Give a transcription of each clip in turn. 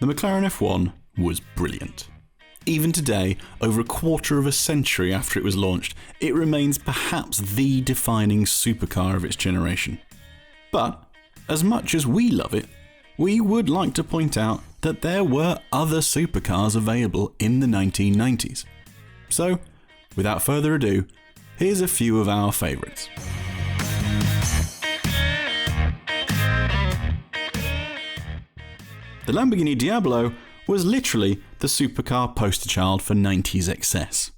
The McLaren F1 was brilliant. Even today, over a quarter of a century after it was launched, it remains perhaps the defining supercar of its generation. But, as much as we love it, we would like to point out that there were other supercars available in the 1990s. So, without further ado, here's a few of our favourites. The Lamborghini Diablo was literally the supercar poster child for 90s excess.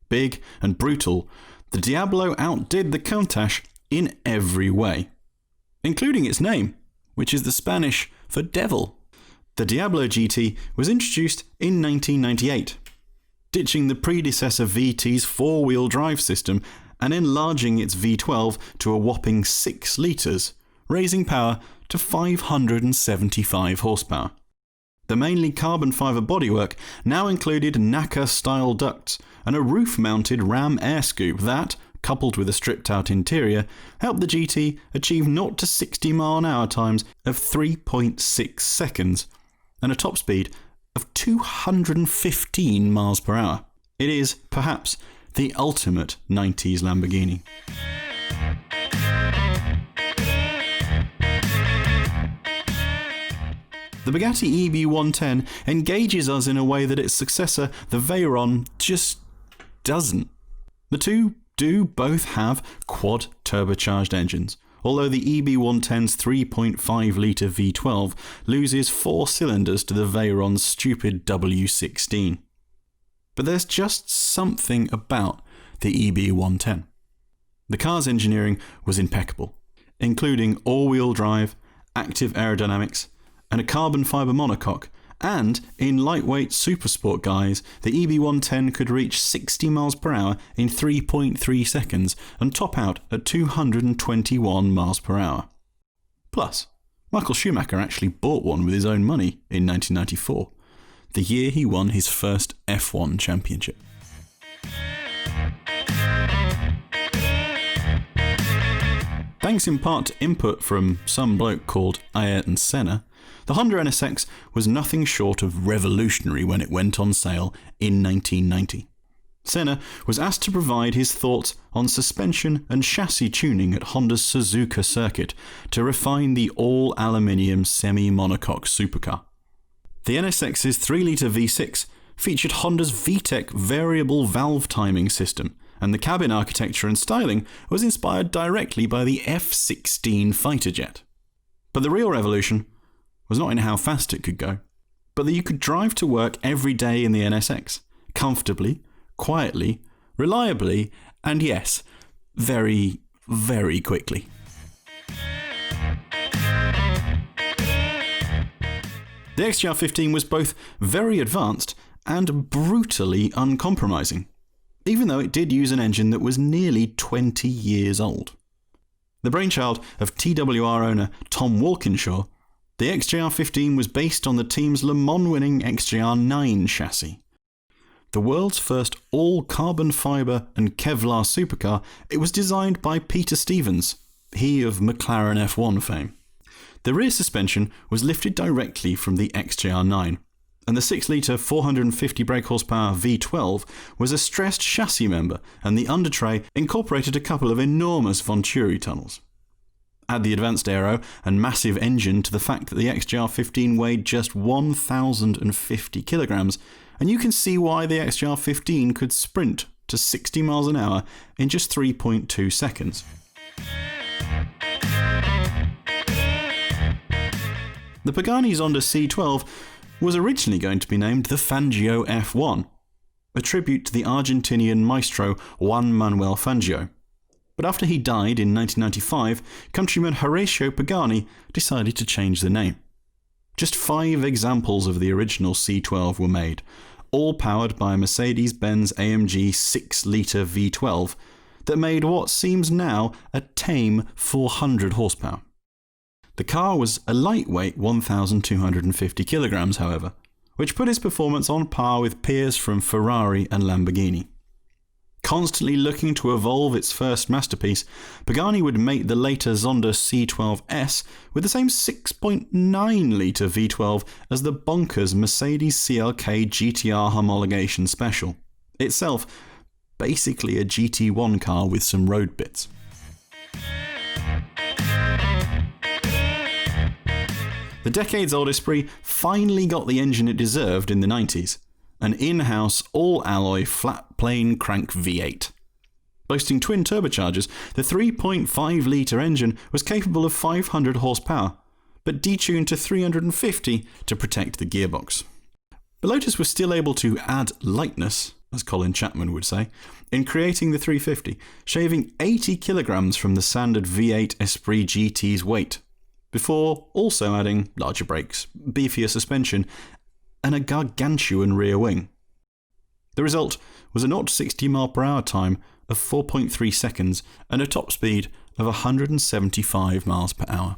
Big and brutal, the Diablo outdid the Countach in every way, including its name, which is the Spanish for devil. The Diablo GT was introduced in 1998, ditching the predecessor VT's four-wheel drive system and enlarging its V12 to a whopping 6 litres, raising power to 575 horsepower. The mainly carbon fibre bodywork now included NACA-style ducts and a roof-mounted ram air scoop that, coupled with a stripped-out interior, helped the GT achieve 0 to 60 mph times of 3.6 seconds and a top speed of 215 mph. It is, perhaps, the ultimate 90s Lamborghini. The Bugatti EB110 engages us in a way that its successor, the Veyron, just doesn't. The two do both have quad-turbocharged engines, although the EB110's 3.5-litre V12 loses 4 cylinders to the Veyron's stupid W16. But there's just something about the EB110. The car's engineering was impeccable, including all-wheel drive, active aerodynamics, and a carbon fibre monocoque, and in lightweight supersport guise, the EB110 could reach 60 mph in 3.3 seconds and top out at 221 mph. Plus, Michael Schumacher actually bought one with his own money in 1994, the year he won his first F1 championship. Thanks in part to input from some bloke called Ayrton Senna, the Honda NSX was nothing short of revolutionary when it went on sale in 1990. Senna was asked to provide his thoughts on suspension and chassis tuning at Honda's Suzuka circuit to refine the all-aluminium semi-monocoque supercar. The NSX's 3-litre V6 featured Honda's VTEC variable valve timing system, and the cabin architecture and styling was inspired directly by the F-16 fighter jet. But the real revolution was not in how fast it could go, but that you could drive to work every day in the NSX, comfortably, quietly, reliably, and yes, very, very quickly. The XJR-15 was both very advanced and brutally uncompromising, even though it did use an engine that was nearly 20 years old. The brainchild of TWR owner Tom Walkinshaw, the XJR-15 was based on the team's Le Mans-winning XJR-9 chassis. The world's first all-carbon fibre and Kevlar supercar, it was designed by Peter Stevens, he of McLaren F1 fame. The rear suspension was lifted directly from the XJR-9, and the 6-litre 450 brake horsepower V12 was a stressed chassis member, and the undertray incorporated a couple of enormous Venturi tunnels. Add the advanced aero and massive engine to the fact that the XJR-15 weighed just 1,050 kilograms, and you can see why the XJR-15 could sprint to 60 miles an hour in just 3.2 seconds. The Pagani Zonda C12 was originally going to be named the Fangio F1, a tribute to the Argentinian maestro Juan Manuel Fangio. But after he died in 1995, countryman Horacio Pagani decided to change the name. Just 5 examples of the original C12 were made, all powered by a Mercedes-Benz AMG 6-litre V12 that made what seems now a tame 400 horsepower. The car was a lightweight 1,250 kilograms, however, which put its performance on par with peers from Ferrari and Lamborghini. Constantly looking to evolve its first masterpiece, Pagani would mate the later Zonda C12S with the same 6.9-litre V12 as the bonkers Mercedes CLK GTR homologation special, itself basically a GT1 car with some road bits. The decades-old Esprit finally got the engine it deserved in the 90s. An in-house, all-alloy, flat-plane crank V8. Boasting twin turbochargers, the 3.5-litre engine was capable of 500 horsepower, but detuned to 350 to protect the gearbox. But Lotus was still able to add lightness, as Colin Chapman would say, in creating the 350, shaving 80 kilograms from the standard V8 Esprit GT's weight, before also adding larger brakes, beefier suspension, and a gargantuan rear wing. The result was a 0-60 mph time of 4.3 seconds and a top speed of 175 mph.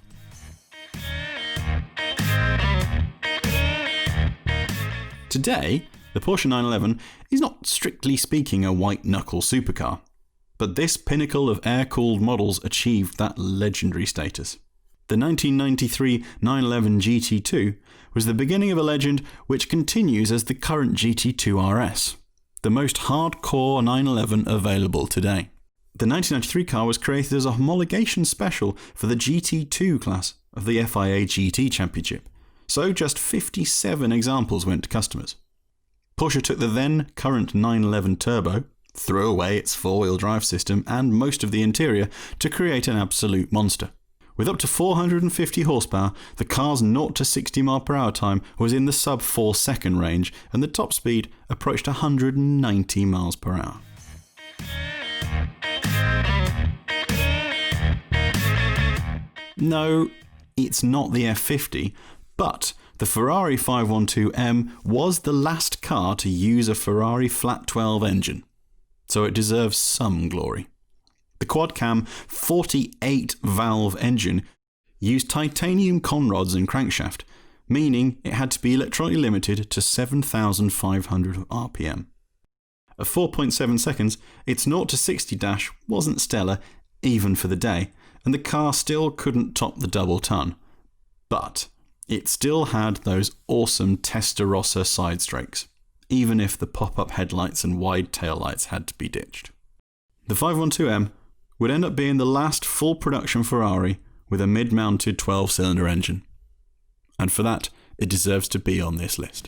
Today, the Porsche 911 is not strictly speaking a white-knuckle supercar, but this pinnacle of air-cooled models achieved that legendary status. The 1993 911 GT2 was the beginning of a legend which continues as the current GT2 RS, the most hardcore 911 available today. The 1993 car was created as a homologation special for the GT2 class of the FIA GT Championship, so just 57 examples went to customers. Porsche took the then current 911 Turbo, threw away its four-wheel drive system and most of the interior to create an absolute monster. With up to 450 horsepower, the car's 0-60 mph time was in the sub-4 second range and the top speed approached 190 mph. No, it's not the F50, but the Ferrari 512M was the last car to use a Ferrari flat 12 engine, so it deserves some glory. The quad-cam 48-valve engine used titanium conrods and crankshaft, meaning it had to be electronically limited to 7,500 RPM. At 4.7 seconds, its 0-60 dash wasn't stellar, even for the day, and the car still couldn't top the double ton. But it still had those awesome Testarossa side strakes, even if the pop-up headlights and wide taillights had to be ditched. The 512M would end up being the last full production Ferrari with a mid-mounted 12-cylinder engine. And for that, it deserves to be on this list.